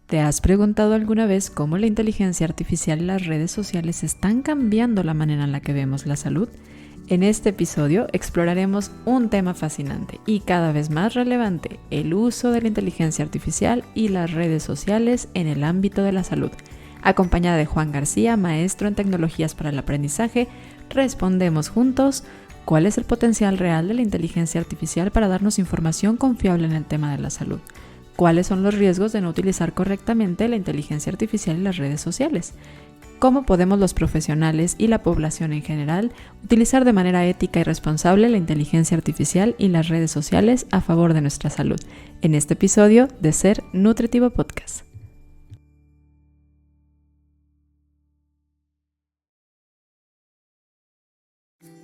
¿Te has preguntado alguna vez cómo la inteligencia artificial y las redes sociales están cambiando la manera en la que vemos la salud? En este episodio exploraremos un tema fascinante y cada vez más relevante, el uso de la inteligencia artificial y las redes sociales en el ámbito de la salud. Acompañada de Juan García, maestro en tecnologías para el aprendizaje, respondemos juntos cuál es el potencial real de la inteligencia artificial para darnos información confiable en el tema de la salud. ¿Cuáles son los riesgos de no utilizar correctamente la inteligencia artificial y las redes sociales? ¿Cómo podemos los profesionales y la población en general utilizar de manera ética y responsable la inteligencia artificial y las redes sociales a favor de nuestra salud? En este episodio de Ser Nutritivo Podcast.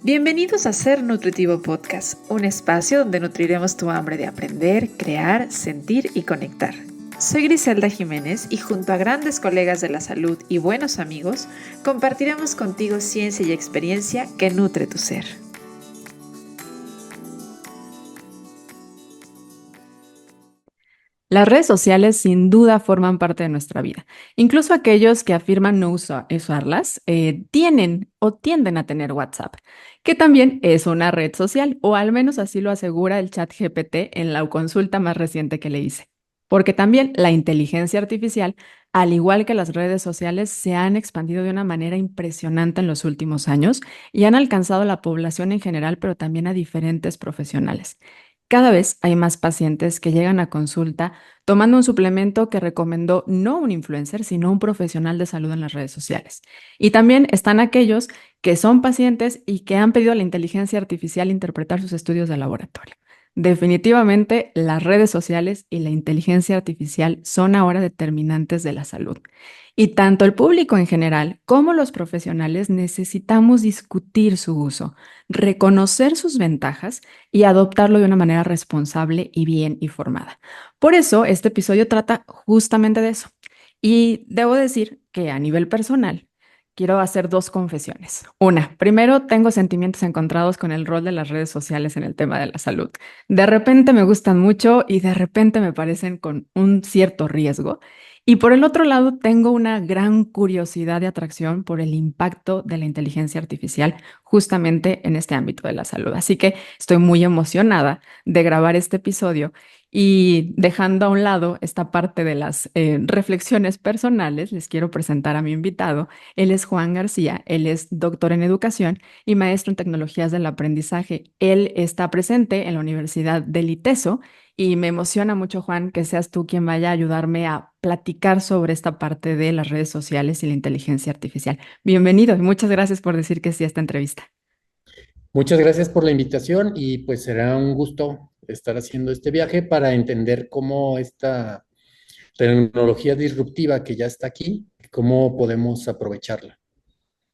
Bienvenidos a Ser Nutritivo Podcast, un espacio donde nutriremos tu hambre de aprender, crear, sentir y conectar. Soy Griselda Jiménez y junto a grandes colegas de la salud y buenos amigos, compartiremos contigo ciencia y experiencia que nutre tu ser. Las redes sociales sin duda forman parte de nuestra vida. Incluso aquellos que afirman no usarlas tienen o tienden a tener WhatsApp, que también es una red social, o al menos así lo asegura el ChatGPT en la consulta más reciente que le hice. Porque también la inteligencia artificial, al igual que las redes sociales, se han expandido de una manera impresionante en los últimos años y han alcanzado a la población en general, pero también a diferentes profesionales. Cada vez hay más pacientes que llegan a consulta tomando un suplemento que recomendó no un influencer, sino un profesional de salud en las redes sociales. Y también están aquellos que son pacientes y que han pedido a la inteligencia artificial interpretar sus estudios de laboratorio. Definitivamente, las redes sociales y la inteligencia artificial son ahora determinantes de la salud. Y tanto el público en general como los profesionales necesitamos discutir su uso, reconocer sus ventajas y adoptarlo de una manera responsable y bien informada. Por eso, este episodio trata justamente de eso. Y debo decir que a nivel personal, quiero hacer dos confesiones. Una, primero, tengo sentimientos encontrados con el rol de las redes sociales en el tema de la salud. De repente me gustan mucho y de repente me parecen con un cierto riesgo. Y por el otro lado, tengo una gran curiosidad y atracción por el impacto de la inteligencia artificial justamente en este ámbito de la salud. Así que estoy muy emocionada de grabar este episodio y dejando a un lado esta parte de las reflexiones personales, les quiero presentar a mi invitado. Él es Juan García, él es doctor en educación y maestro en tecnologías del aprendizaje. Él está presente en la Universidad del ITESO y me emociona mucho, Juan, que seas tú quien vaya a ayudarme a platicar sobre esta parte de las redes sociales y la inteligencia artificial. Bienvenido y muchas gracias por decir que sí a esta entrevista. Muchas gracias por la invitación y pues será un gusto estar haciendo este viaje para entender cómo esta tecnología disruptiva que ya está aquí, cómo podemos aprovecharla.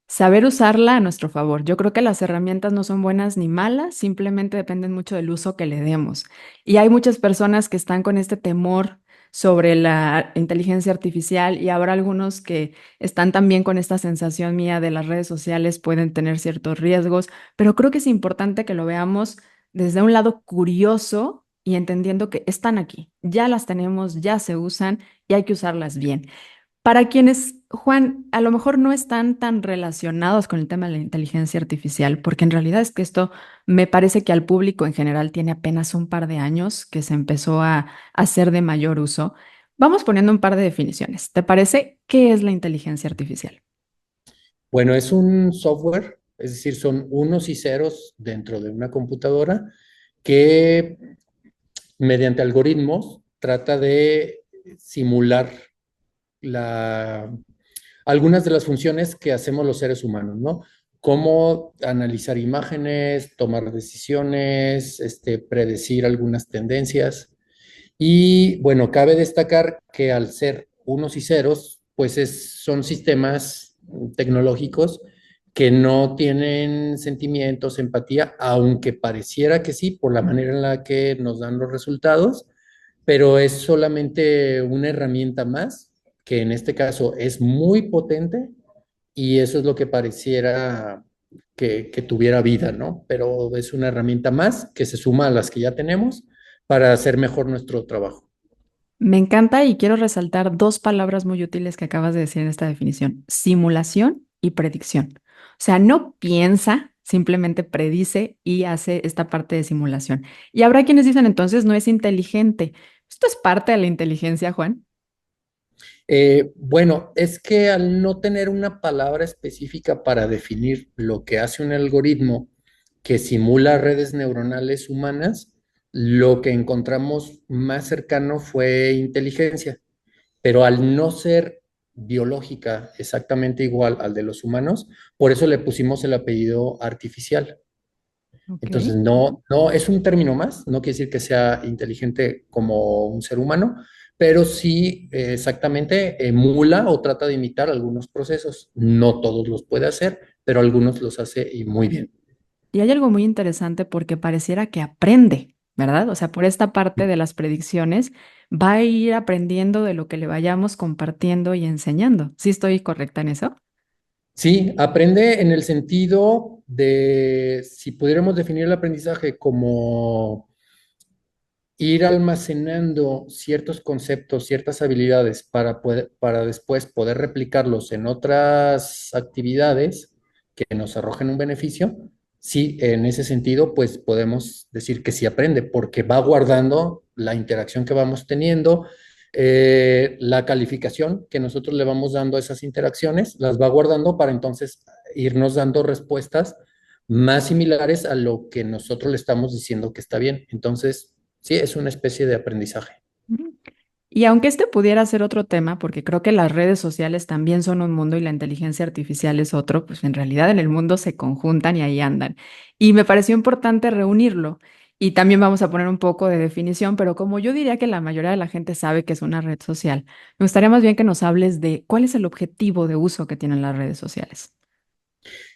Saber usarla a nuestro favor. Yo creo que las herramientas no son buenas ni malas, simplemente dependen mucho del uso que le demos. Y hay muchas personas que están con este temor sobre la inteligencia artificial y habrá algunos que están también con esta sensación mía de las redes sociales pueden tener ciertos riesgos, pero creo que es importante que lo veamos desde un lado curioso y entendiendo que están aquí, ya las tenemos, ya se usan y hay que usarlas bien. Para quienes, Juan, a lo mejor no están tan relacionados con el tema de la inteligencia artificial, porque en realidad es que esto me parece que al público en general tiene apenas un par de años que se empezó a hacer de mayor uso. Vamos poniendo un par de definiciones. ¿Te parece qué es la inteligencia artificial? Bueno, es un software, es decir, son unos y ceros dentro de una computadora que mediante algoritmos trata de simular la, algunas de las funciones que hacemos los seres humanos, ¿no? Cómo analizar imágenes, tomar decisiones, predecir algunas tendencias. Y bueno, cabe destacar que al ser unos y ceros, pues son sistemas tecnológicos que no tienen sentimientos, empatía, aunque pareciera que sí, por la manera en la que nos dan los resultados, pero es solamente una herramienta más, que en este caso es muy potente y eso es lo que pareciera que tuviera vida, ¿no? Pero es una herramienta más que se suma a las que ya tenemos para hacer mejor nuestro trabajo. Me encanta y quiero resaltar dos palabras muy útiles que acabas de decir en esta definición, simulación y predicción. O sea, no piensa, simplemente predice y hace esta parte de simulación. Y habrá quienes dicen entonces no es inteligente. ¿Esto es parte de la inteligencia, Juan? Bueno, es que al no tener una palabra específica para definir lo que hace un algoritmo que simula redes neuronales humanas, lo que encontramos más cercano fue inteligencia, pero al no ser biológica exactamente igual al de los humanos, por eso le pusimos el apellido artificial. Ok. Entonces, no es un término más, no quiere decir que sea inteligente como un ser humano, pero sí exactamente emula o trata de imitar algunos procesos. No todos los puede hacer, pero algunos los hace y muy bien. Y hay algo muy interesante porque pareciera que aprende, ¿verdad? O sea, por esta parte de las predicciones, va a ir aprendiendo de lo que le vayamos compartiendo y enseñando. ¿Sí estoy correcta en eso? Sí, aprende en el sentido de, si pudiéramos definir el aprendizaje como ir almacenando ciertos conceptos, ciertas habilidades para después poder replicarlos en otras actividades que nos arrojen un beneficio, sí, en ese sentido, pues podemos decir que sí aprende, porque va guardando la interacción que vamos teniendo, la calificación que nosotros le vamos dando a esas interacciones, las va guardando para entonces irnos dando respuestas más similares a lo que nosotros le estamos diciendo que está bien. Entonces, sí, es una especie de aprendizaje. Ujú. Y aunque este pudiera ser otro tema, porque creo que las redes sociales también son un mundo y la inteligencia artificial es otro, pues en realidad en el mundo se conjuntan y ahí andan. Y me pareció importante reunirlo. Y también vamos a poner un poco de definición, pero como yo diría que la mayoría de la gente sabe que es una red social, me gustaría más bien que nos hables de cuál es el objetivo de uso que tienen las redes sociales.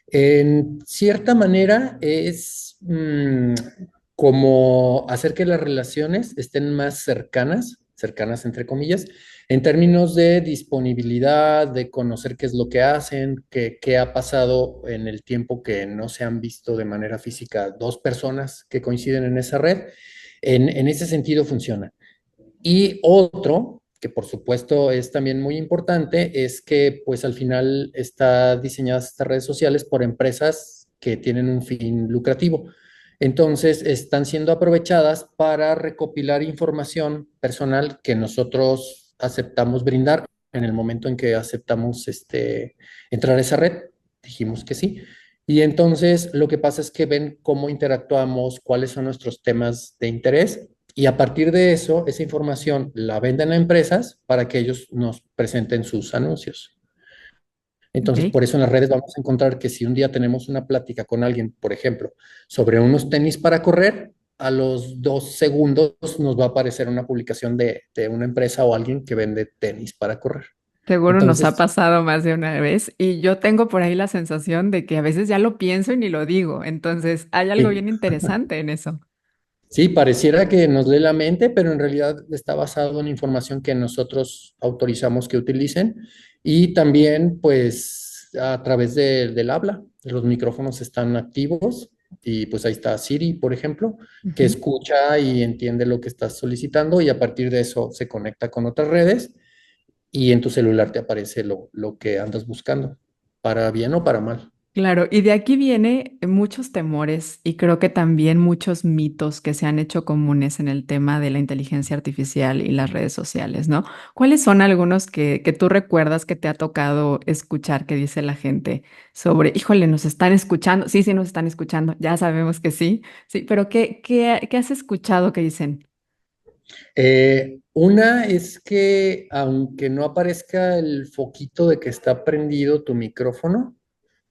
En cierta manera es como hacer que las relaciones estén más cercanas, cercanas entre comillas, en términos de disponibilidad, de conocer qué es lo que hacen, qué ha pasado en el tiempo que no se han visto de manera física dos personas que coinciden en esa red. En ese sentido funciona. Y otro, que por supuesto es también muy importante, es que pues al final está diseñadas estas redes sociales por empresas que tienen un fin lucrativo. Entonces están siendo aprovechadas para recopilar información personal que nosotros aceptamos brindar en el momento en que aceptamos entrar a esa red. Dijimos que sí. Y entonces lo que pasa es que ven cómo interactuamos, cuáles son nuestros temas de interés y a partir de eso, esa información la venden a empresas para que ellos nos presenten sus anuncios. Entonces, Ok. por eso en las redes vamos a encontrar que si un día tenemos una plática con alguien, por ejemplo, sobre unos tenis para correr, a los 2 segundos nos va a aparecer una publicación de una empresa o alguien que vende tenis para correr. Seguro nos ha Entonces, pasado más de una vez y yo tengo por ahí la sensación de que a veces ya lo pienso y ni lo digo. Entonces, hay algo sí, bien interesante en eso. sí, pareciera que nos lee la mente, pero en realidad está basado en información que nosotros autorizamos que utilicen y también pues a través del habla. Los micrófonos están activos y pues ahí está Siri, por ejemplo, que Ujú. escucha y entiende lo que estás solicitando y a partir de eso se conecta con otras redes y en tu celular te aparece lo que andas buscando, para bien o para mal. Claro, y de aquí viene muchos temores y creo que también muchos mitos que se han hecho comunes en el tema de la inteligencia artificial y las redes sociales, ¿no? ¿Cuáles son algunos que tú recuerdas que te ha tocado escuchar que dice la gente sobre, híjole, nos están escuchando? Sí, sí, nos están escuchando, ya sabemos que sí, sí, pero ¿qué has escuchado que dicen? Una es que aunque no aparezca el foquito de que está prendido tu micrófono,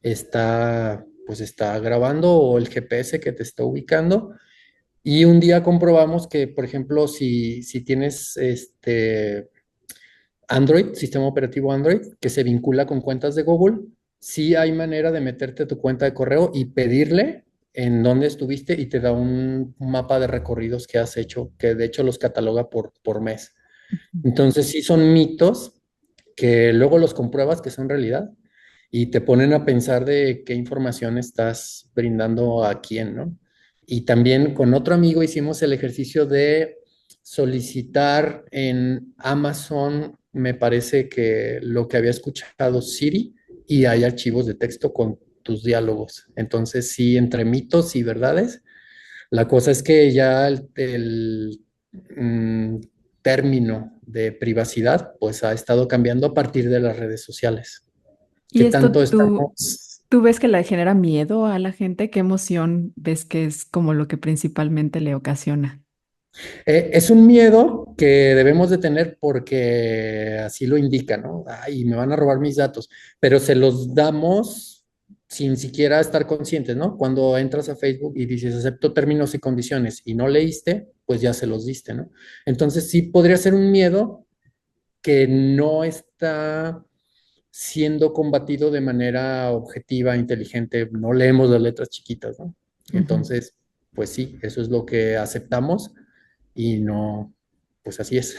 pues está grabando o el GPS que te está ubicando. Y un día comprobamos que, por ejemplo, si tienes Android, sistema operativo Android, que se vincula con cuentas de Google, sí hay manera de meterte a tu cuenta de correo y pedirle en dónde estuviste y te da un mapa de recorridos que has hecho, que de hecho los cataloga por mes. Entonces sí son mitos que luego los compruebas que son realidad y te ponen a pensar de qué información estás brindando a quién, ¿no? Y también con otro amigo hicimos el ejercicio de solicitar en Amazon, me parece que lo que había escuchado Siri, y hay archivos de texto con tus diálogos. Entonces, sí, entre mitos y verdades, la cosa es que ya el término de privacidad, pues ha estado cambiando a partir de las redes sociales. ¿Qué ¿Y esto tanto tú, estamos? tú ves que le genera miedo a la gente? ¿Qué emoción ves que es como lo que principalmente le ocasiona? Es un miedo que debemos de tener porque así lo indica, ¿no? Ay, me van a robar mis datos, pero se los damos sin siquiera estar conscientes, ¿no? Cuando entras a Facebook y dices acepto términos y condiciones y no leíste, pues ya se los diste, ¿no? Entonces sí podría ser un miedo que no está siendo combatido de manera objetiva, inteligente, no leemos las letras chiquitas, ¿no? Ujú. Entonces, pues sí, eso es lo que aceptamos y no, pues así es.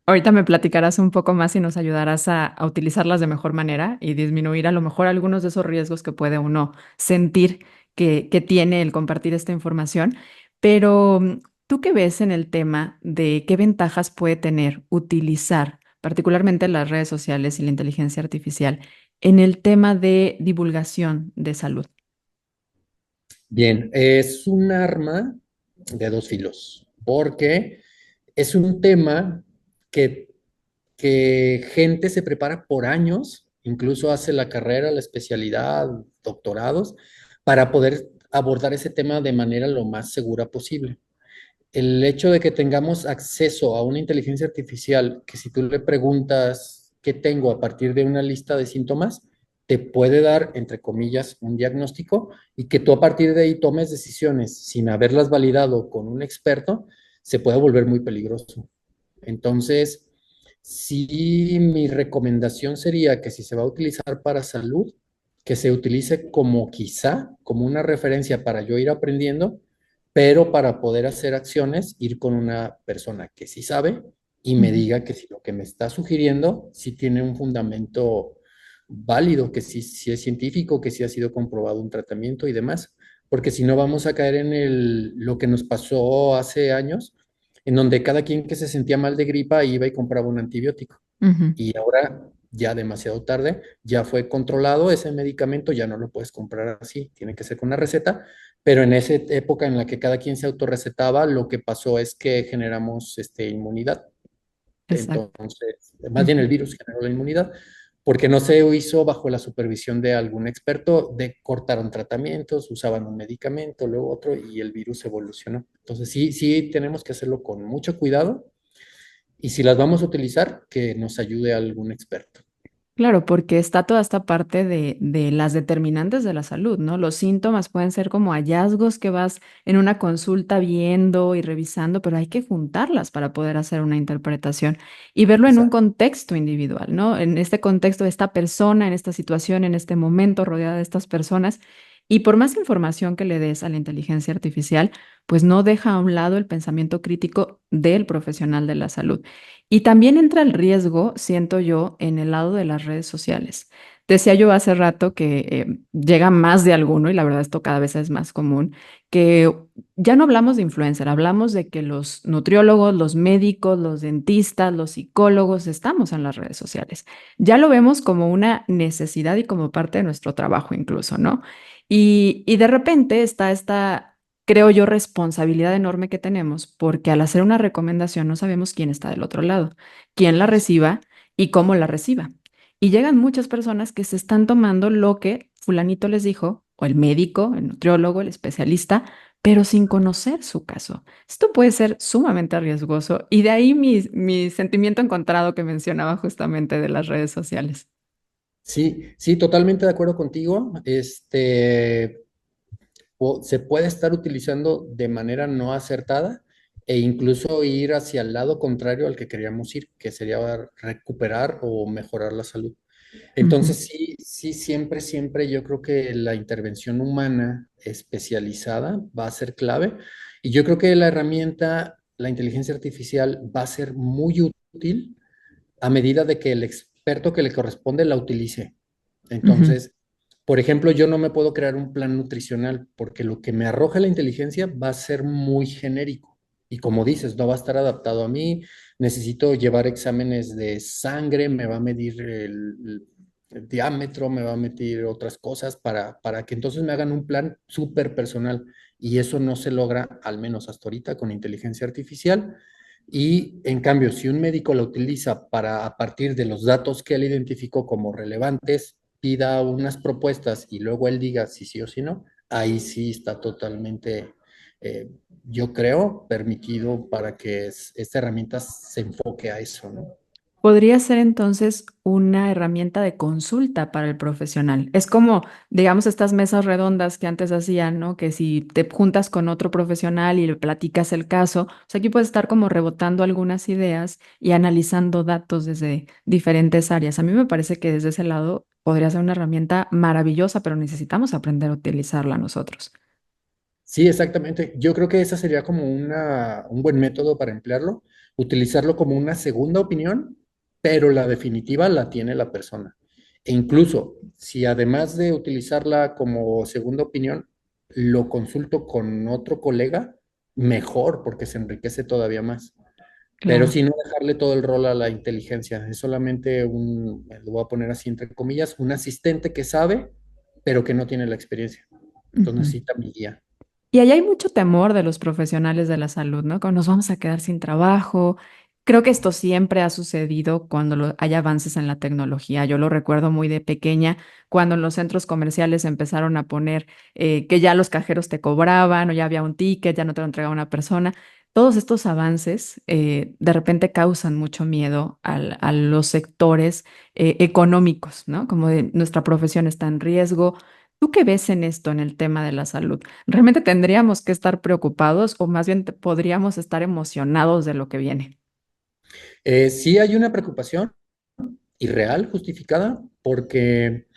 Ahorita me platicarás un poco más y nos ayudarás a utilizarlas de mejor manera y disminuir a lo mejor algunos de esos riesgos que puede uno sentir que tiene el compartir esta información. Pero, ¿tú qué ves en el tema de qué ventajas puede tener utilizar particularmente las redes sociales y la inteligencia artificial en el tema de divulgación de salud? Bien, es un arma de dos filos, porque es un tema que, que gente se prepara por años, incluso hace la carrera, la especialidad, doctorados, para poder abordar ese tema de manera lo más segura posible. El hecho de que tengamos acceso a una inteligencia artificial, que si tú le preguntas qué tengo a partir de una lista de síntomas, te puede dar, entre comillas, un diagnóstico y que tú a partir de ahí tomes decisiones sin haberlas validado con un experto, se puede volver muy peligroso. Entonces, sí, mi recomendación sería que si se va a utilizar para salud, que se utilice como quizá, como una referencia para yo ir aprendiendo, pero para poder hacer acciones, ir con una persona que sí sabe y me Ujú. diga que si lo que me está sugiriendo sí tiene un fundamento válido, que sí es científico, que sí ha sido comprobado un tratamiento y demás, porque si no vamos a caer en lo que nos pasó hace años, en donde cada quien que se sentía mal de gripa iba y compraba un antibiótico. Ujú. Y ahora, ya demasiado tarde, ya fue controlado ese medicamento, ya no lo puedes comprar así, tiene que ser con una receta, pero en esa época en la que cada quien se autorrecetaba, lo que pasó es que generamos inmunidad. Exacto. Entonces, más bien Ujú. el virus generó la inmunidad, porque no se hizo bajo la supervisión de algún experto, cortaron tratamientos, usaban un medicamento, luego otro, y el virus evolucionó. Entonces, sí, sí tenemos que hacerlo con mucho cuidado, y si las vamos a utilizar, que nos ayude algún experto. Claro, porque está toda esta parte de las determinantes de la salud, ¿no? Los síntomas pueden ser como hallazgos que vas en una consulta viendo y revisando, pero hay que juntarlas para poder hacer una interpretación y verlo en un Exacto. contexto individual, ¿no? En este contexto de esta persona, en esta situación, en este momento, rodeada de estas personas. Y por más información que le des a la inteligencia artificial, pues no deja a un lado el pensamiento crítico del profesional de la salud. Y también entra el riesgo, siento yo, en el lado de las redes sociales. Decía yo hace rato que llega más de alguno, y la verdad esto cada vez es más común, que ya no hablamos de influencer, hablamos de que los nutriólogos, los médicos, los dentistas, los psicólogos estamos en las redes sociales. Ya lo vemos como una necesidad y como parte de nuestro trabajo incluso, ¿no? Y de repente está esta, creo yo, responsabilidad enorme que tenemos, porque al hacer una recomendación no sabemos quién está del otro lado, quién la reciba y cómo la reciba. Y llegan muchas personas que se están tomando lo que fulanito les dijo, o el médico, el nutriólogo, el especialista, pero sin conocer su caso. Esto puede ser sumamente riesgoso y de ahí mi sentimiento encontrado que mencionaba justamente de las redes sociales. Sí, sí, totalmente de acuerdo contigo. Se puede estar utilizando de manera no acertada e incluso ir hacia el lado contrario al que queríamos ir, que sería recuperar o mejorar la salud. Ujú. Entonces, sí, sí, siempre, siempre yo creo que la intervención humana especializada va a ser clave. Y yo creo que la herramienta, la inteligencia artificial, va a ser muy útil a medida de que el experto que le corresponde la utilice. Ujú. Entonces, por ejemplo, yo no me puedo crear un plan nutricional porque lo que me arroja la inteligencia va a ser muy genérico Y como dices, no va a estar adaptado a mí, necesito llevar exámenes de sangre, me va a medir el diámetro, me va a medir otras cosas para que entonces me hagan un plan súper personal. Y eso no se logra, al menos hasta ahorita, con inteligencia artificial. Y en cambio, si un médico lo utiliza para, a partir de los datos que él identificó como relevantes, pida unas propuestas y luego él diga si sí o si no, ahí sí está totalmente, eh, yo creo, permitido para que esta herramienta se enfoque a eso, ¿no? Podría ser entonces una herramienta de consulta para el profesional. Es como, digamos, estas mesas redondas que antes hacían, ¿no? Que si te juntas con otro profesional y le platicas el caso, o sea, aquí puedes estar como rebotando algunas ideas y analizando datos desde diferentes áreas. A mí me parece que desde ese lado podría ser una herramienta maravillosa, pero necesitamos aprender a utilizarla nosotros. Sí, exactamente. Yo creo que esa sería como un buen método para emplearlo, utilizarlo como una segunda opinión, pero la definitiva la tiene la persona. E incluso si además de utilizarla como segunda opinión, lo consulto con otro colega, mejor, porque se enriquece todavía más. Pero Claro. si no dejarle todo el rol a la inteligencia, es solamente lo voy a poner así entre comillas, un asistente que sabe, pero que no tiene la experiencia. Entonces Ujú. necesita mi guía. Y ahí hay mucho temor de los profesionales de la salud, ¿no? Como nos vamos a quedar sin trabajo. Creo que esto siempre ha sucedido cuando hay avances en la tecnología. Yo lo recuerdo muy de pequeña, cuando en los centros comerciales empezaron a poner que ya los cajeros te cobraban o ya había un ticket, ya no te lo entregaba una persona. Todos estos avances de repente causan mucho miedo a los sectores económicos, ¿no? Como de nuestra profesión está en riesgo. ¿Tú qué ves en esto, en el tema de la salud? ¿Realmente tendríamos que estar preocupados o más bien podríamos estar emocionados de lo que viene? Sí hay una preocupación irreal, justificada, porque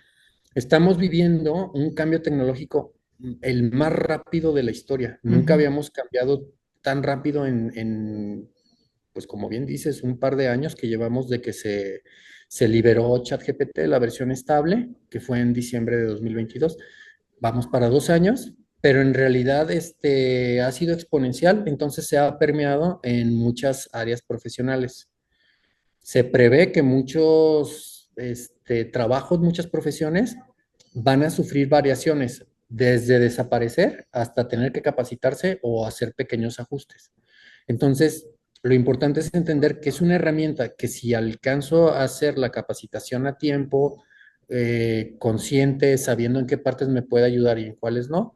estamos viviendo un cambio tecnológico el más rápido de la historia. Nunca Ujú. habíamos cambiado tan rápido pues como bien dices, un par de años que llevamos de que se liberó ChatGPT, la versión estable, que fue en diciembre de 2022. Vamos para 2 años, pero en realidad ha sido exponencial, entonces se ha permeado en muchas áreas profesionales. Se prevé que muchos trabajos, muchas profesiones van a sufrir variaciones, desde desaparecer hasta tener que capacitarse o hacer pequeños ajustes. Entonces, lo importante es entender que es una herramienta que si alcanzo a hacer la capacitación a tiempo, consciente, sabiendo en qué partes me puede ayudar y en cuáles no,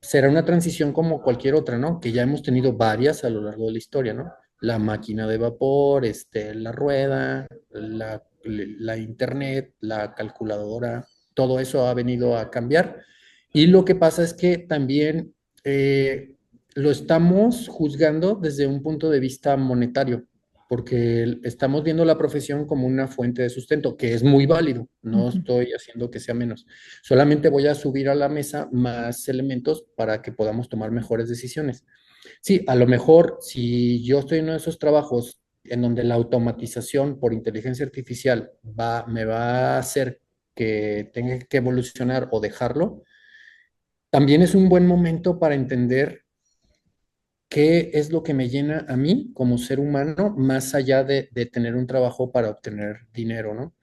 será una transición como cualquier otra, ¿no? Que ya hemos tenido varias a lo largo de la historia, ¿no? La máquina de vapor, la rueda, la internet, la calculadora, todo eso ha venido a cambiar. Y lo que pasa es que también lo estamos juzgando desde un punto de vista monetario, porque estamos viendo la profesión como una fuente de sustento, que es muy válido, no Ujú. estoy haciendo que sea menos. Solamente voy a subir a la mesa más elementos para que podamos tomar mejores decisiones. Sí, a lo mejor si yo estoy en uno de esos trabajos en donde la automatización por inteligencia artificial me va a hacer que tenga que evolucionar o dejarlo, también es un buen momento para entender qué es lo que me llena a mí como ser humano, más allá de tener un trabajo para obtener dinero, ¿no?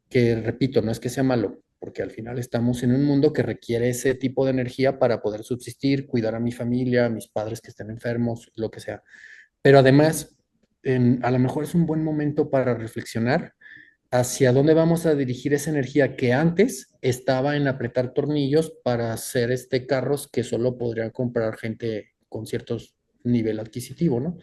Que repito, no es que sea malo, porque al final estamos en un mundo que requiere ese tipo de energía para poder subsistir, cuidar a mi familia, a mis padres que estén enfermos, lo que sea. Pero además, a lo mejor es un buen momento para reflexionar hacia dónde vamos a dirigir esa energía que antes estaba en apretar tornillos para hacer carros que solo podría comprar gente con cierto nivel adquisitivo, ¿no?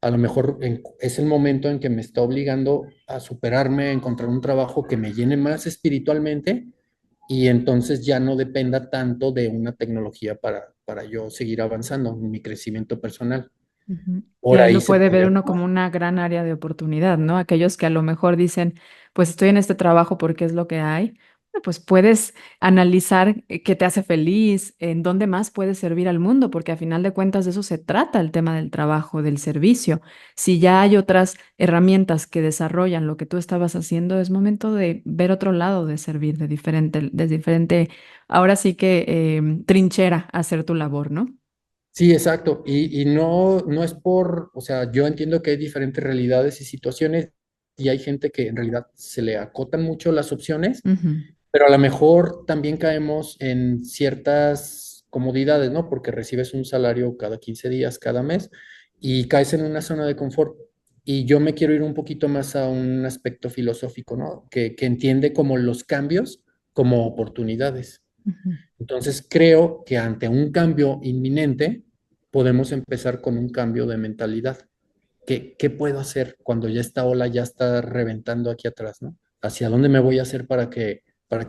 A lo mejor es el momento en que me está obligando a superarme, a encontrar un trabajo que me llene más espiritualmente y entonces ya no dependa tanto de una tecnología para yo seguir avanzando en mi crecimiento personal. Ujú. Y Por ahí ahí lo se puede ver podría uno tomar. como una gran área de oportunidad, ¿no? Aquellos que a lo mejor dicen, pues estoy en este trabajo porque es lo que hay. Bueno, pues puedes analizar qué te hace feliz, en dónde más puedes servir al mundo, porque a final de cuentas de eso se trata el tema del trabajo, del servicio. Si ya hay otras herramientas que desarrollan lo que tú estabas haciendo, es momento de ver otro lado de servir de diferente, ahora sí que trinchera, hacer tu labor, ¿no? Sí, exacto. Y no es por, o sea, yo entiendo que hay diferentes realidades y situaciones y hay gente que en realidad se le acotan mucho las opciones, Ujú, pero a lo mejor también caemos en ciertas comodidades, ¿no? Porque recibes un salario cada 15 días, cada mes, y caes en una zona de confort. Y yo me quiero ir un poquito más a un aspecto filosófico, ¿no? Que entiende como los cambios como oportunidades. ujú. Entonces creo que ante un cambio inminente podemos empezar con un cambio de mentalidad. ¿Qué puedo hacer cuando ya esta ola ya está reventando aquí atrás, ¿no? ¿Hacia dónde me voy a hacer para que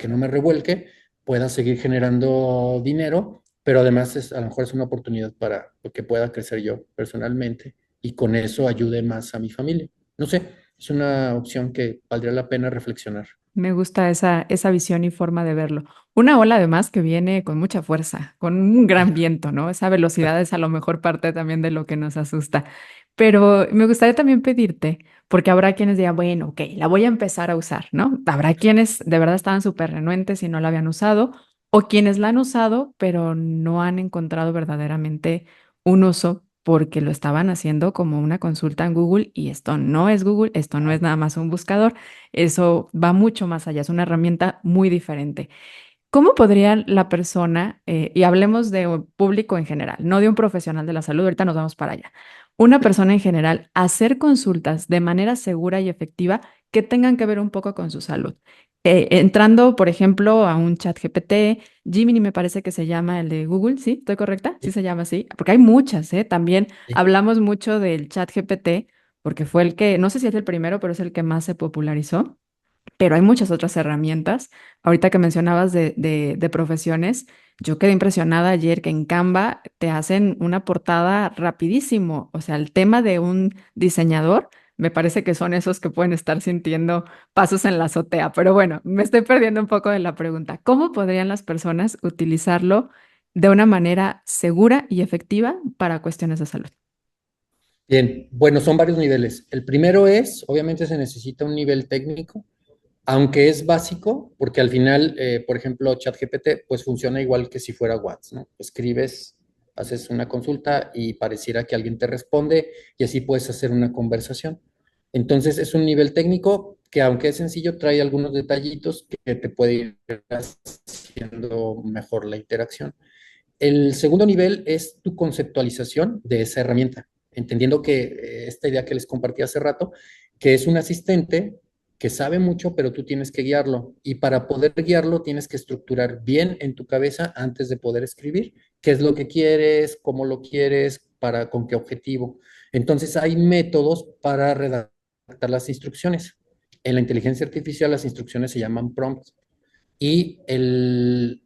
no me revuelque, pueda seguir generando dinero, pero además a lo mejor es una oportunidad para que pueda crecer yo personalmente y con eso ayude más a mi familia? No sé, es una opción que valdría la pena reflexionar. Me gusta esa visión y forma de verlo. Una ola además que viene con mucha fuerza, con un gran viento, ¿no? Esa velocidad es a lo mejor parte también de lo que nos asusta. Pero me gustaría también pedirte, porque habrá quienes digan, bueno, ok, la voy a empezar a usar, ¿no? Habrá quienes de verdad estaban súper renuentes y no la habían usado, o quienes la han usado, pero no han encontrado verdaderamente un uso porque lo estaban haciendo como una consulta en Google y esto no es Google, esto no es nada más un buscador. Eso va mucho más allá, es una herramienta muy diferente. ¿Cómo podría la persona, y hablemos de un público en general, no de un profesional de la salud, ahorita nos vamos para allá, una persona en general, hacer consultas de manera segura y efectiva que tengan que ver un poco con su salud? Entrando, por ejemplo, a un chat GPT, Gemini me parece que se llama el de Google, ¿sí? ¿Estoy correcta? Sí Sí, se llama así, porque hay muchas, ¿eh? También sí. hablamos mucho del chat GPT, porque fue el que, no sé si es el primero, pero es el que más se popularizó, pero hay muchas otras herramientas. Ahorita que mencionabas de profesiones, yo quedé impresionada ayer que en Canva te hacen una portada rapidísimo. O sea, el tema de un diseñador, me parece que son esos que pueden estar sintiendo pasos en la azotea. Pero bueno, me estoy perdiendo un poco de la pregunta. ¿Cómo podrían las personas utilizarlo de una manera segura y efectiva para cuestiones de salud? Bien, bueno, son varios niveles. El primero es, obviamente se necesita un nivel técnico, aunque es básico, porque al final, por ejemplo, ChatGPT, pues funciona igual que si fuera WhatsApp, ¿no? Escribes, haces una consulta y pareciera que alguien te responde y así puedes hacer una conversación. Entonces, es un nivel técnico que, aunque es sencillo, trae algunos detallitos que te puede ir haciendo mejor la interacción. El segundo nivel es tu conceptualización de esa herramienta, entendiendo que esta idea que les compartí hace rato, que es un asistente que sabe mucho, pero tú tienes que guiarlo. Y para poder guiarlo, tienes que estructurar bien en tu cabeza antes de poder escribir qué es lo que quieres, cómo lo quieres, para con qué objetivo. Entonces, hay métodos para redactar las instrucciones. En la inteligencia artificial, las instrucciones se llaman prompts y el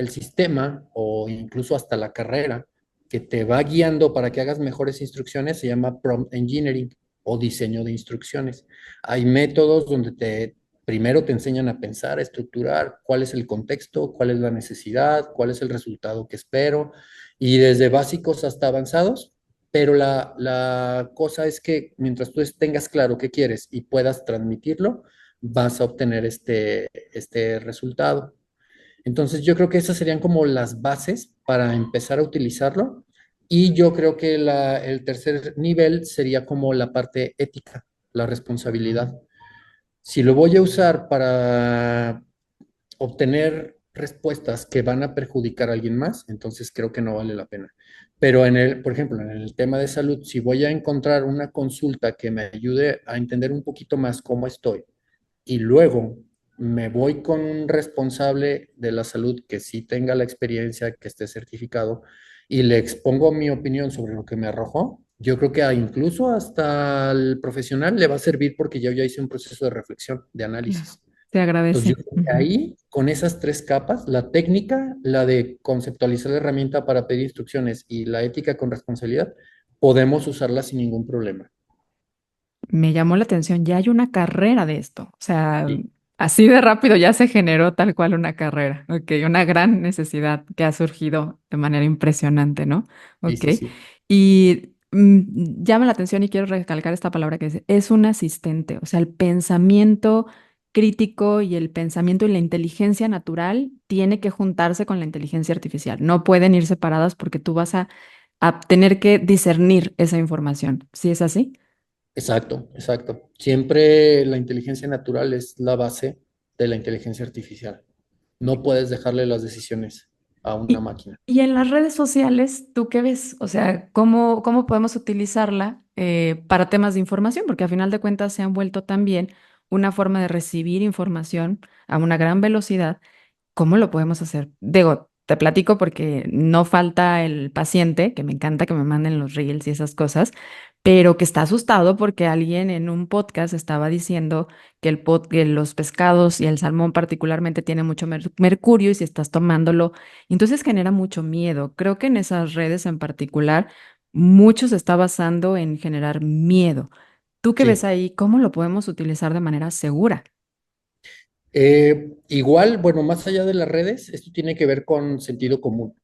sistema o incluso hasta la carrera que te va guiando para que hagas mejores instrucciones se llama prompt engineering o diseño de instrucciones. Hay métodos donde primero te enseñan a pensar, a estructurar cuál es el contexto, cuál es la necesidad, cuál es el resultado que espero, y desde básicos hasta avanzados. Pero la cosa es que mientras tú tengas claro qué quieres y puedas transmitirlo, vas a obtener este resultado. Entonces, yo creo que esas serían como las bases para empezar a utilizarlo. Y yo creo que el tercer nivel sería como la parte ética, la responsabilidad. Si lo voy a usar para obtener respuestas que van a perjudicar a alguien más, entonces creo que no vale la pena. Pero por ejemplo, en el tema de salud, si voy a encontrar una consulta que me ayude a entender un poquito más cómo estoy, y luego me voy con un responsable de la salud que sí tenga la experiencia, que esté certificado, y le expongo mi opinión sobre lo que me arrojó, yo creo que incluso hasta al profesional le va a servir porque yo ya hice un proceso de reflexión, de Claro, análisis. se Entonces, yo agradece. creo que Ujú. ahí, con esas tres capas, la técnica, la de conceptualizar la herramienta para pedir instrucciones y la ética con responsabilidad, podemos usarla sin ningún problema. Me llamó la atención, ya hay una carrera de esto, o sea, Sí, así de rápido ya se generó tal cual una carrera, ok, una gran necesidad que ha surgido de manera impresionante, ¿no? sí, Ok, sí, sí. y llama la atención y quiero recalcar esta palabra que es un asistente, o sea, el pensamiento crítico y el pensamiento y la inteligencia natural tiene que juntarse con la inteligencia artificial, no pueden ir separadas porque tú vas a a tener que discernir esa información. ¿Sí es así? Exacto, exacto. Siempre la inteligencia natural es la base de la inteligencia artificial. No puedes dejarle las decisiones a una máquina. Y en las redes sociales, ¿tú qué ves? O sea, ¿cómo podemos utilizarla para temas de información? Porque a final de cuentas se han vuelto también una forma de recibir información a una gran velocidad. ¿Cómo lo podemos hacer? Digo, te platico porque no falta el paciente, que me encanta que me manden los reels y esas cosas, pero que está asustado porque alguien en un podcast estaba diciendo que, que los pescados y el salmón particularmente tienen mucho mercurio y si estás tomándolo, entonces genera mucho miedo. Creo que en esas redes en particular, mucho se está basando en generar miedo. ¿Tú qué ves Sí. ahí? ¿Cómo lo podemos utilizar de manera segura? Igual, bueno, más allá de las redes, esto tiene que ver con sentido común.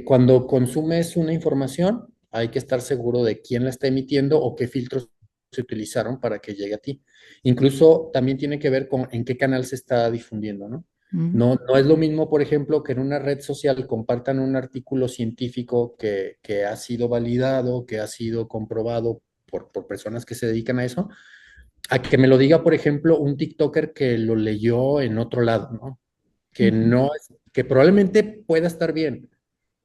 Cuando consumes una información, hay que estar seguro de quién la está emitiendo o qué filtros se utilizaron para que llegue a ti. Incluso también tiene que ver con en qué canal se está difundiendo, ¿no? Mm, No es lo mismo, por ejemplo, que en una red social compartan un artículo científico que ha sido validado, que ha sido comprobado por personas que se dedican a eso, a que me lo diga, por ejemplo, un TikToker que lo leyó en otro lado, ¿no? Que ujú. no es, que probablemente pueda estar bien,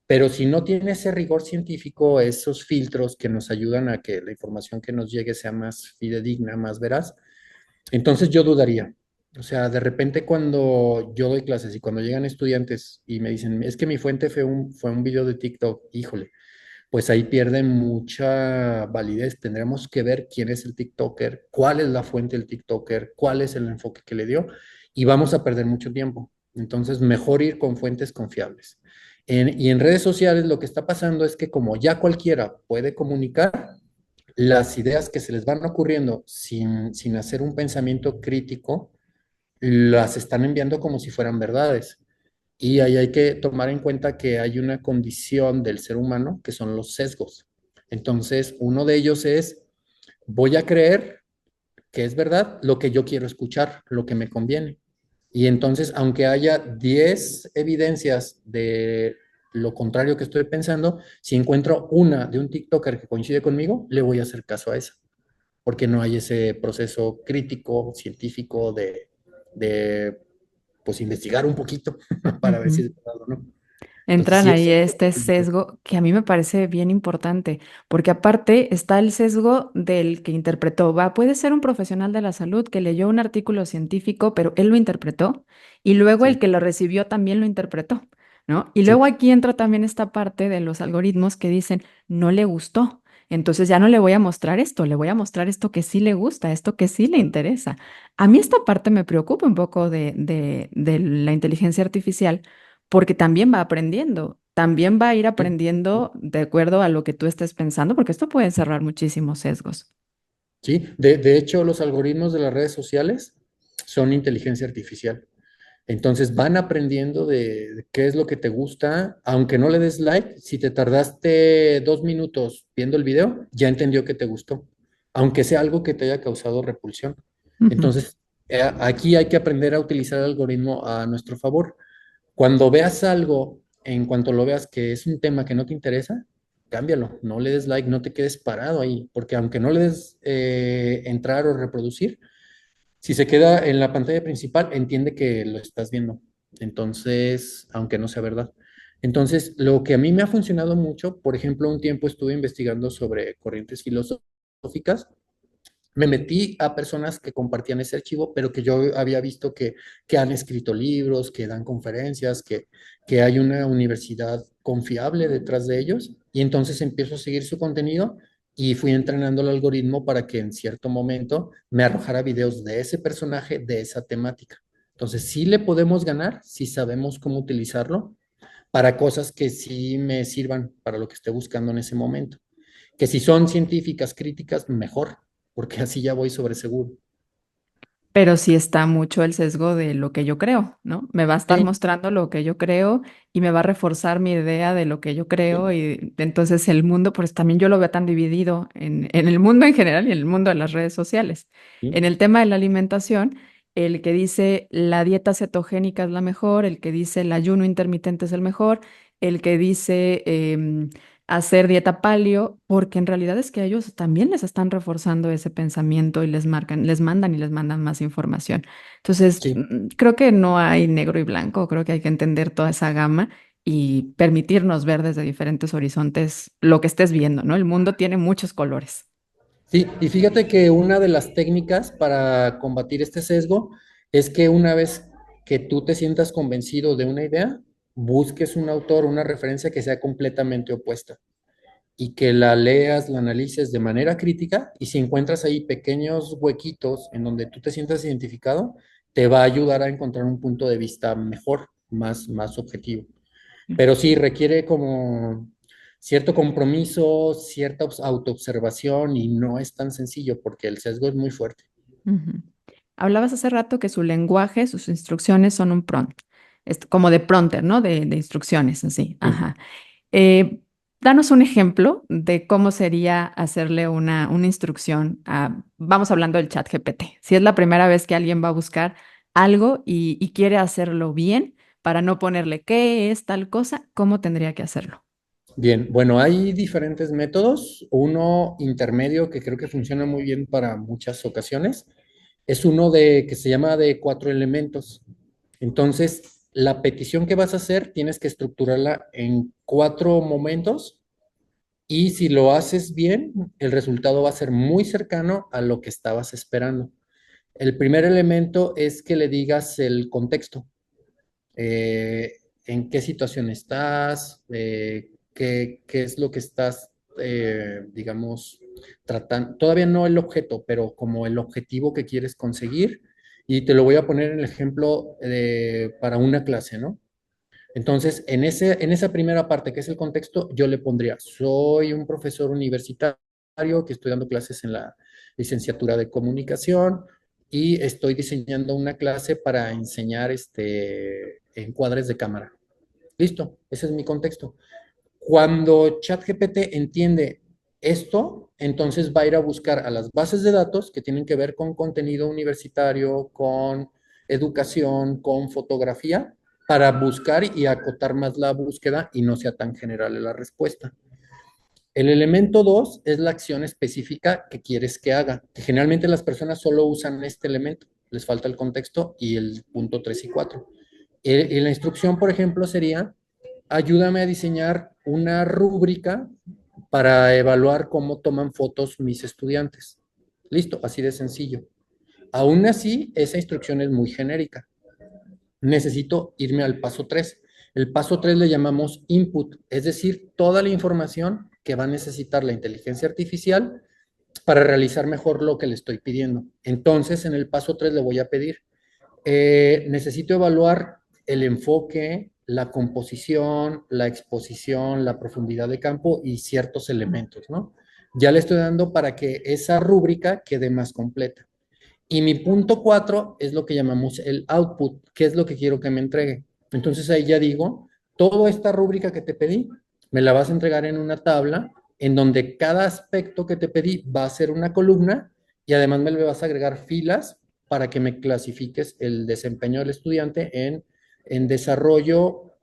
pero si no tiene ese rigor científico, esos filtros que nos ayudan a que la información que nos llegue sea más fidedigna, más veraz, entonces yo dudaría. O sea, de repente cuando yo doy clases y cuando llegan estudiantes y me dicen, es que mi fuente fue un video de TikTok, híjole, pues ahí pierde mucha validez. Tendremos que ver quién es el TikToker, cuál es la fuente del TikToker, cuál es el enfoque que le dio y vamos a perder mucho tiempo. Entonces, mejor ir con fuentes confiables. Y en redes sociales lo que está pasando es que como ya cualquiera puede comunicar, las ideas que se les van ocurriendo sin hacer un pensamiento crítico, las están enviando como si fueran verdades. Y ahí hay que tomar en cuenta que hay una condición del ser humano que son los sesgos. Entonces, uno de ellos es, voy a creer que es verdad lo que yo quiero escuchar, lo que me conviene. Y entonces, aunque haya 10 evidencias de lo contrario que estoy pensando, si encuentro una de un TikToker que coincide conmigo, le voy a hacer caso a esa, porque no hay ese proceso crítico, científico de pues investigar un poquito para ver si Ujú. es verdad o no. Entonces, Entran sí ahí es... este sesgo que a mí me parece bien importante, porque aparte está el sesgo del que interpretó. Va, puede ser un profesional de la salud que leyó un artículo científico, pero él lo interpretó, y luego el Sí, que lo recibió también lo interpretó, ¿no? Y luego sí, aquí entra también esta parte de los algoritmos que dicen, no le gustó. Entonces ya no le voy a mostrar esto, le voy a mostrar esto que sí le gusta, esto que sí le interesa. A mí esta parte me preocupa un poco de la inteligencia artificial porque también va aprendiendo, también va a ir sí. aprendiendo de acuerdo a lo que tú estés pensando, porque esto puede cerrar muchísimos sesgos. Sí, de hecho, los algoritmos de las redes sociales son inteligencia artificial. Entonces van aprendiendo de qué es lo que te gusta, aunque no le des like, si te tardaste 2 minutos viendo el video, ya entendió que te gustó, aunque sea algo que te haya causado repulsión. Ujú. Entonces, aquí hay que aprender a utilizar el algoritmo a nuestro favor. Cuando veas algo, en cuanto lo veas que es un tema que no te interesa, cámbialo, no le des like, no te quedes parado ahí, porque aunque no le des entrar o reproducir, si se queda en la pantalla principal, entiende que lo estás viendo. Entonces, aunque no sea verdad. Entonces, lo que a mí me ha funcionado mucho, por ejemplo, un tiempo estuve investigando sobre corrientes filosóficas, me metí a personas que compartían ese archivo, pero que yo había visto que han escrito libros, que dan conferencias, que hay una universidad confiable detrás de ellos, y entonces empiezo a seguir su contenido y fui entrenando el algoritmo para que en cierto momento me arrojara videos de ese personaje, de esa temática. Entonces, sí le podemos ganar si sabemos cómo utilizarlo para cosas que sí me sirvan para lo que esté buscando en ese momento. Que si son científicas, críticas, mejor, porque así ya voy sobre seguro. Pero sí está mucho el sesgo de lo que yo creo, ¿no? Me va a estar Sí, mostrando lo que yo creo y me va a reforzar mi idea de lo que yo creo sí, y entonces el mundo, pues también yo lo veo tan dividido en el mundo en general y en el mundo de las redes sociales. En sí, el tema de la alimentación, el que dice la dieta cetogénica es la mejor, el que dice el ayuno intermitente es el mejor, el que dice hacer dieta paleo, porque en realidad es que a ellos también les están reforzando ese pensamiento y les marcan, les mandan más información. Entonces, Sí. creo que no hay negro y blanco, creo que hay que entender toda esa gama y permitirnos ver desde diferentes horizontes lo que estés viendo, ¿no? El mundo tiene muchos colores. Sí, y fíjate que una de las técnicas para combatir este sesgo es que una vez que tú te sientas convencido de una idea, busques un autor, una referencia que sea completamente opuesta y que la leas, la analices de manera crítica y si encuentras ahí pequeños huequitos en donde tú te sientas identificado, te va a ayudar a encontrar un punto de vista mejor, más objetivo. Pero sí requiere como cierto compromiso, cierta autoobservación y no es tan sencillo porque el sesgo es muy fuerte. Ujú. Hablabas hace rato que su lenguaje, sus instrucciones son un prompt, como de prompter, ¿no? De instrucciones, así. Sí. Ajá. Eh, Danos un ejemplo de cómo sería hacerle una instrucción a, vamos hablando del chat GPT. Si es la primera vez que alguien va a buscar algo y quiere hacerlo bien, para no ponerle qué es tal cosa, ¿cómo tendría que hacerlo? Bien, bueno, hay diferentes métodos. Uno intermedio que creo que funciona muy bien para muchas ocasiones es uno de que se llama de 4 elementos. Entonces, la petición que vas a hacer tienes que estructurarla en 4 momentos y si lo haces bien, el resultado va a ser muy cercano a lo que estabas esperando. El primer elemento es que le digas el contexto, eh, en qué situación estás, qué es lo que estás, digamos, tratando. Todavía no el objeto, pero como el objetivo que quieres conseguir. Y te lo voy a poner en el ejemplo para una clase, ¿no? Entonces, en esa primera parte, que es el contexto, yo le pondría, soy un profesor universitario que estoy dando clases en la licenciatura de comunicación y estoy diseñando una clase para enseñar encuadres de cámara. Listo, ese es mi contexto. Cuando ChatGPT entiende esto, entonces va a ir a buscar a las bases de datos que tienen que ver con contenido universitario, con educación, con fotografía, para buscar y acotar más la búsqueda y no sea tan general la respuesta. El elemento 2 es la acción específica que quieres que haga, que generalmente las personas solo usan este elemento, les falta el contexto y el punto 3 y 4. Y la instrucción, por ejemplo, sería, ayúdame a diseñar una rúbrica para evaluar cómo toman fotos mis estudiantes. Listo, así de sencillo. Aún así, esa instrucción es muy genérica. Necesito irme al paso 3. El paso 3 le llamamos input, es decir, toda la información que va a necesitar la inteligencia artificial para realizar mejor lo que le estoy pidiendo. Entonces, en el paso 3 le voy a pedir, necesito evaluar el enfoque, la composición, la exposición, la profundidad de campo y ciertos elementos, ¿no? Ya le estoy dando para que esa rúbrica quede más completa. Y mi punto 4 es lo que llamamos el output, que es lo que quiero que me entregue. Entonces ahí ya digo, toda esta rúbrica que te pedí, me la vas a entregar en una tabla en donde cada aspecto que te pedí va a ser una columna y además me le vas a agregar filas para que me clasifiques el desempeño del estudiante en desarrollo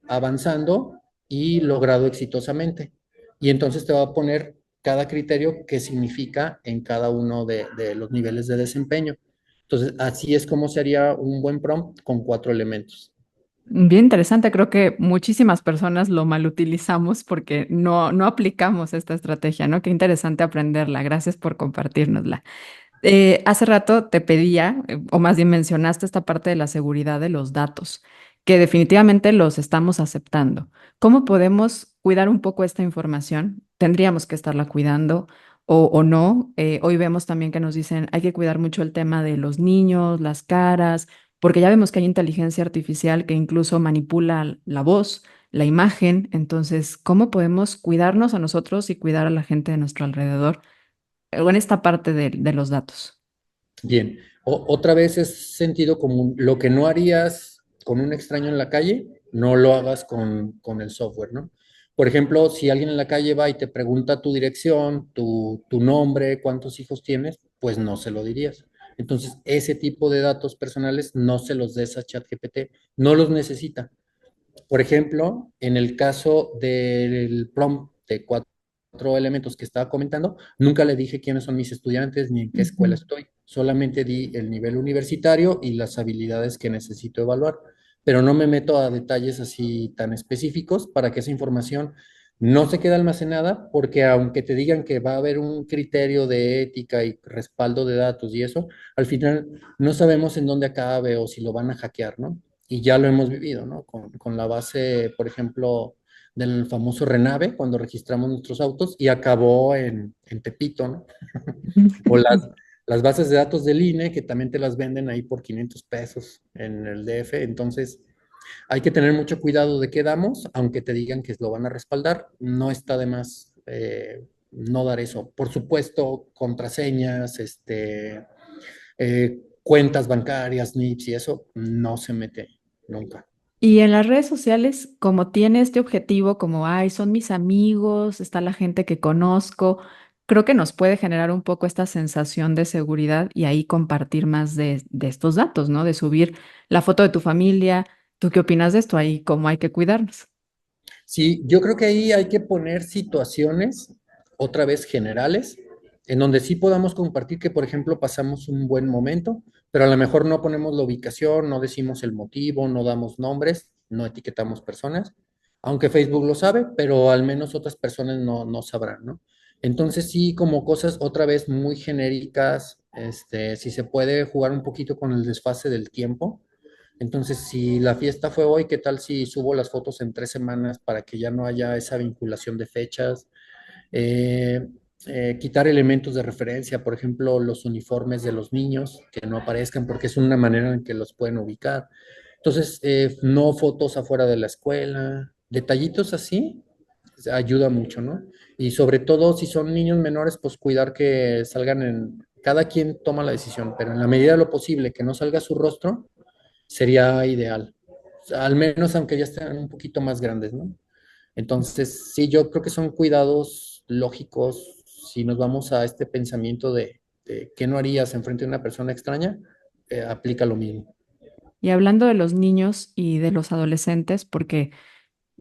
avanzando y logrado exitosamente. Y entonces te va a poner cada criterio qué significa en cada uno de los niveles de desempeño. Entonces, así es como sería un buen prompt con 4 elementos. Bien interesante, creo que muchísimas personas lo malutilizamos porque no aplicamos esta estrategia, ¿no? Qué interesante aprenderla. Gracias por compartirnosla. Hace rato te pedía, o más bien mencionaste esta parte de la seguridad de los datos, que definitivamente los estamos aceptando. ¿Cómo podemos cuidar un poco esta información? ¿Tendríamos que estarla cuidando o no? Hoy vemos también que nos dicen hay que cuidar mucho el tema de los niños, las caras, porque ya vemos que hay inteligencia artificial que incluso manipula la voz, la imagen. Entonces, ¿cómo podemos cuidarnos a nosotros y cuidar a la gente de nuestro alrededor? O en esta parte de los datos. Bien, otra vez es sentido común. Lo que no harías con un extraño en la calle, no lo hagas con el software, ¿no? Por ejemplo, si alguien en la calle va y te pregunta tu dirección, tu nombre, cuántos hijos tienes, pues no se lo dirías. Entonces, ese tipo de datos personales no se los des a ChatGPT, no los necesita. Por ejemplo, en el caso del prompt de cuatro elementos que estaba comentando, nunca le dije quiénes son mis estudiantes ni en qué escuela Ujú. estoy. Solamente di el nivel universitario y las habilidades que necesito evaluar, pero no me meto a detalles así tan específicos para que esa información no se quede almacenada, porque aunque te digan que va a haber un criterio de ética y respaldo de datos y eso, al final no sabemos en dónde acabe o si lo van a hackear, ¿no? Y ya lo hemos vivido, ¿no? Con la base, por ejemplo, del famoso Renave, cuando registramos nuestros autos y acabó en Tepito, ¿no? O las bases de datos del INE, que también te las venden ahí por 500 pesos en el DF. Entonces, hay que tener mucho cuidado de qué damos, aunque te digan que lo van a respaldar, no está de más no dar eso. Por supuesto, contraseñas, cuentas bancarias, NIPS y eso no se mete nunca. Y en las redes sociales, como tiene este objetivo, como, ay, son mis amigos, está la gente que conozco, creo que nos puede generar un poco esta sensación de seguridad y ahí compartir más de estos datos, ¿no? De subir la foto de tu familia. ¿Tú qué opinas de esto? Ahí, cómo hay que cuidarnos. Sí, yo creo que ahí hay que poner situaciones, otra vez generales, en donde sí podamos compartir que, por ejemplo, pasamos un buen momento, pero a lo mejor no ponemos la ubicación, no decimos el motivo, no damos nombres, no etiquetamos personas, aunque Facebook lo sabe, pero al menos otras personas no sabrán, ¿no? Entonces sí, como cosas otra vez muy genéricas, si se puede jugar un poquito con el desfase del tiempo. Entonces, si la fiesta fue hoy, ¿qué tal si subo las fotos en 3 semanas para que ya no haya esa vinculación de fechas? Eh, quitar elementos de referencia, por ejemplo, los uniformes de los niños, que no aparezcan porque es una manera en que los pueden ubicar. Entonces, no fotos afuera de la escuela, detallitos así, ayuda mucho, ¿no? Y sobre todo, si son niños menores, pues cuidar que salgan en... Cada quien toma la decisión, pero en la medida de lo posible que no salga su rostro sería ideal. O sea, al menos aunque ya estén un poquito más grandes, ¿no? Entonces, sí, yo creo que son cuidados lógicos. Si nos vamos a este pensamiento de qué no harías en frente de una persona extraña, aplica lo mismo. Y hablando de los niños y de los adolescentes, porque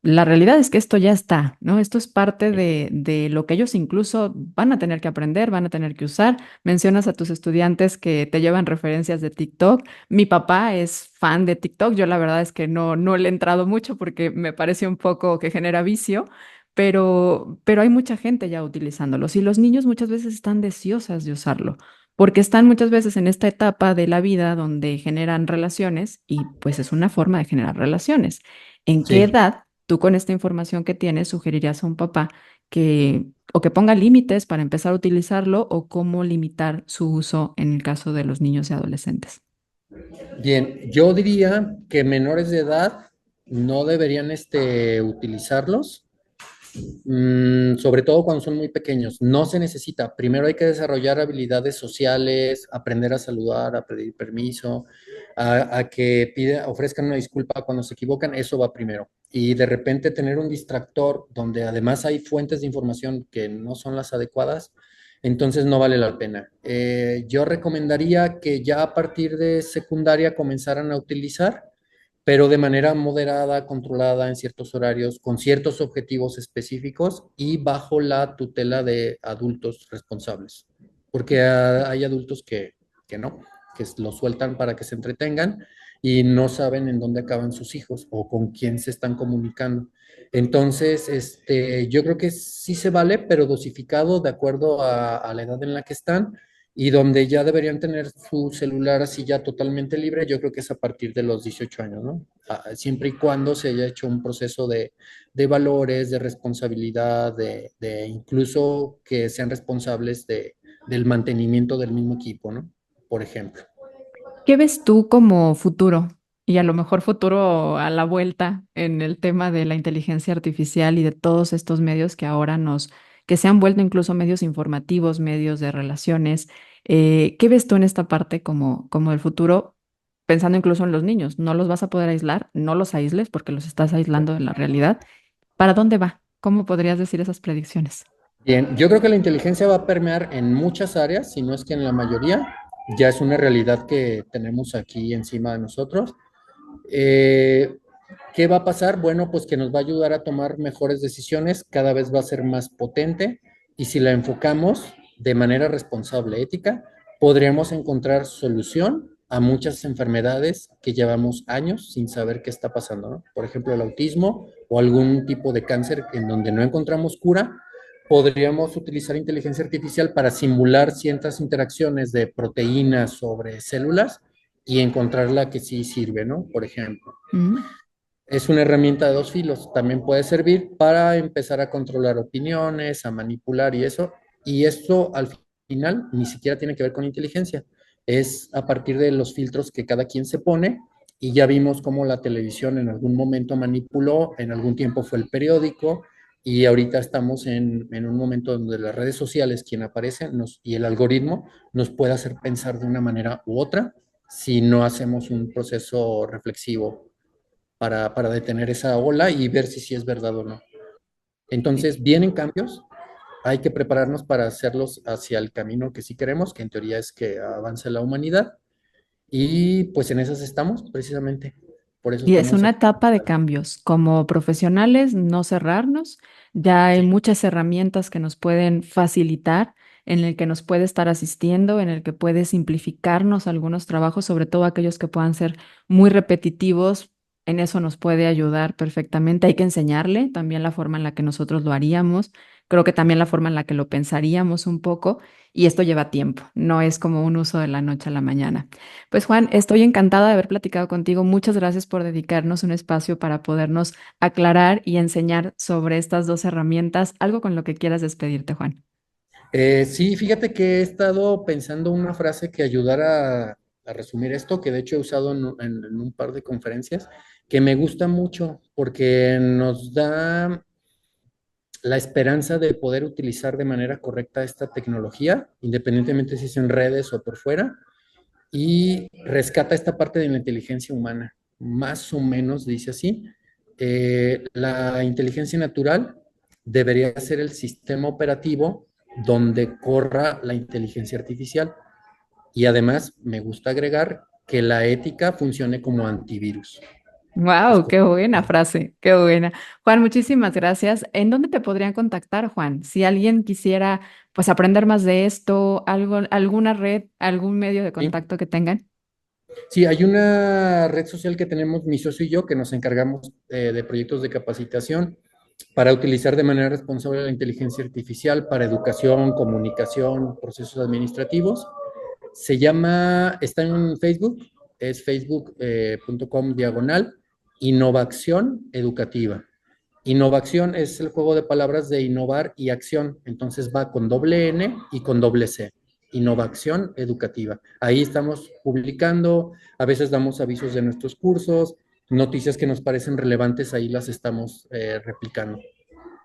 la realidad es que esto ya está, ¿no? Esto es parte de lo que ellos incluso van a tener que aprender, van a tener que usar. Mencionas a tus estudiantes que te llevan referencias de TikTok. Mi papá es fan de TikTok. Yo la verdad es que no le he entrado mucho porque me parece un poco que genera vicio, pero hay mucha gente ya utilizándolo. Y los niños muchas veces están deseosas de usarlo porque están muchas veces en esta etapa de la vida donde generan relaciones y pues es una forma de generar relaciones. ¿En qué Sí, edad tú con esta información que tienes sugerirías a un papá que o que ponga límites para empezar a utilizarlo o cómo limitar su uso en el caso de los niños y adolescentes? bien, yo diría que menores de edad no deberían utilizarlos. Sobre todo cuando son muy pequeños. No se necesita. Primero hay que desarrollar habilidades sociales, aprender a saludar, a pedir permiso, a que ofrezcan una disculpa cuando se equivocan. Eso va primero. Y de repente tener un distractor donde además hay fuentes de información que no son las adecuadas, entonces no vale la pena. Yo recomendaría que ya a partir de secundaria comenzaran a utilizar, pero de manera moderada, controlada en ciertos horarios, con ciertos objetivos específicos y bajo la tutela de adultos responsables. Porque hay adultos que no, que lo sueltan para que se entretengan y no saben en dónde acaban sus hijos o con quién se están comunicando. Entonces, yo creo que sí se vale, pero dosificado de acuerdo a la edad en la que están y donde ya deberían tener su celular así ya totalmente libre, yo creo que es a partir de los 18 años, ¿no? Siempre y cuando se haya hecho un proceso de valores, de responsabilidad, de incluso que sean responsables del mantenimiento del mismo equipo, ¿no? Por ejemplo. ¿Qué ves tú como futuro? Y a lo mejor futuro a la vuelta en el tema de la inteligencia artificial y de todos estos medios que ahora que se han vuelto incluso medios informativos, medios de relaciones. ¿Qué ves tú en esta parte como el futuro, pensando incluso en los niños? No los vas a poder aislar, no los aísles porque los estás aislando de la realidad. ¿Para dónde va? ¿Cómo podrías decir esas predicciones? Bien, yo creo que la inteligencia va a permear en muchas áreas, si no es que en la mayoría. Ya es una realidad que tenemos aquí encima de nosotros. Eh, ¿Qué va a pasar? Bueno, pues que nos va a ayudar a tomar mejores decisiones, cada vez va a ser más potente y si la enfocamos de manera responsable, ética, podríamos encontrar solución a muchas enfermedades que llevamos años sin saber qué está pasando, ¿no? Por ejemplo, el autismo o algún tipo de cáncer en donde no encontramos cura, podríamos utilizar inteligencia artificial para simular ciertas interacciones de proteínas sobre células y encontrar la que sí sirve, ¿no? Por ejemplo. Mm. Es una herramienta de dos filos. También puede servir para empezar a controlar opiniones, a manipular y eso. Y esto al final ni siquiera tiene que ver con inteligencia. Es a partir de los filtros que cada quien se pone. Y ya vimos cómo la televisión en algún momento manipuló, en algún tiempo fue el periódico. Y ahorita estamos en un momento donde las redes sociales, quien aparece, y el algoritmo nos puede hacer pensar de una manera u otra si no hacemos un proceso reflexivo para detener esa ola y ver si sí es verdad o no. Entonces, vienen cambios, hay que prepararnos para hacerlos hacia el camino que sí queremos, que en teoría es que avance la humanidad, y pues en esas estamos, precisamente. Por eso Y es estamos una aquí. etapa de cambios. Como profesionales, no cerrarnos. Ya hay Sí, muchas herramientas que nos pueden facilitar, en el que nos puede estar asistiendo, en el que puede simplificarnos algunos trabajos, sobre todo aquellos que puedan ser muy repetitivos. En eso nos puede ayudar perfectamente. Hay que enseñarle también la forma en la que nosotros lo haríamos. Creo que también la forma en la que lo pensaríamos un poco. Y esto lleva tiempo. No es como un uso de la noche a la mañana. Pues Juan, estoy encantada de haber platicado contigo. Muchas gracias por dedicarnos un espacio para podernos aclarar y enseñar sobre estas dos herramientas. Algo con lo que quieras despedirte, Juan. Sí, fíjate que he estado pensando una frase que ayudara a resumir esto, que de hecho he usado en un par de conferencias, que me gusta mucho porque nos da la esperanza de poder utilizar de manera correcta esta tecnología, independientemente si es en redes o por fuera, y rescata esta parte de la inteligencia humana. Más o menos dice así, la inteligencia natural debería ser el sistema operativo donde corra la inteligencia artificial. Y además me gusta agregar que la ética funcione como antivirus. Es Wow, como, qué buena frase, qué buena. Juan, muchísimas gracias. ¿En dónde te podrían contactar, Juan? Si alguien quisiera, pues, aprender más de esto, algo, alguna red, algún medio de ¿sí? contacto que tengan. Sí, hay una red social que tenemos mi socio y yo que nos encargamos de proyectos de capacitación para utilizar de manera responsable la inteligencia artificial para educación, comunicación, procesos administrativos. Está en Facebook, es facebook.com/ Innovación Educativa. Innovación es el juego de palabras de innovar y acción, entonces va con doble N y con doble C. Innovación educativa. Ahí estamos publicando, a veces damos avisos de nuestros cursos, noticias que nos parecen relevantes, ahí las estamos replicando.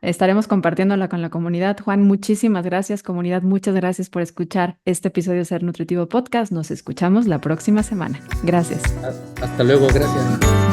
Estaremos compartiéndola con la comunidad. Juan, muchísimas gracias, comunidad. Muchas gracias por escuchar este episodio de Ser Nutritivo Podcast. Nos escuchamos la próxima semana. Gracias. Hasta luego, gracias.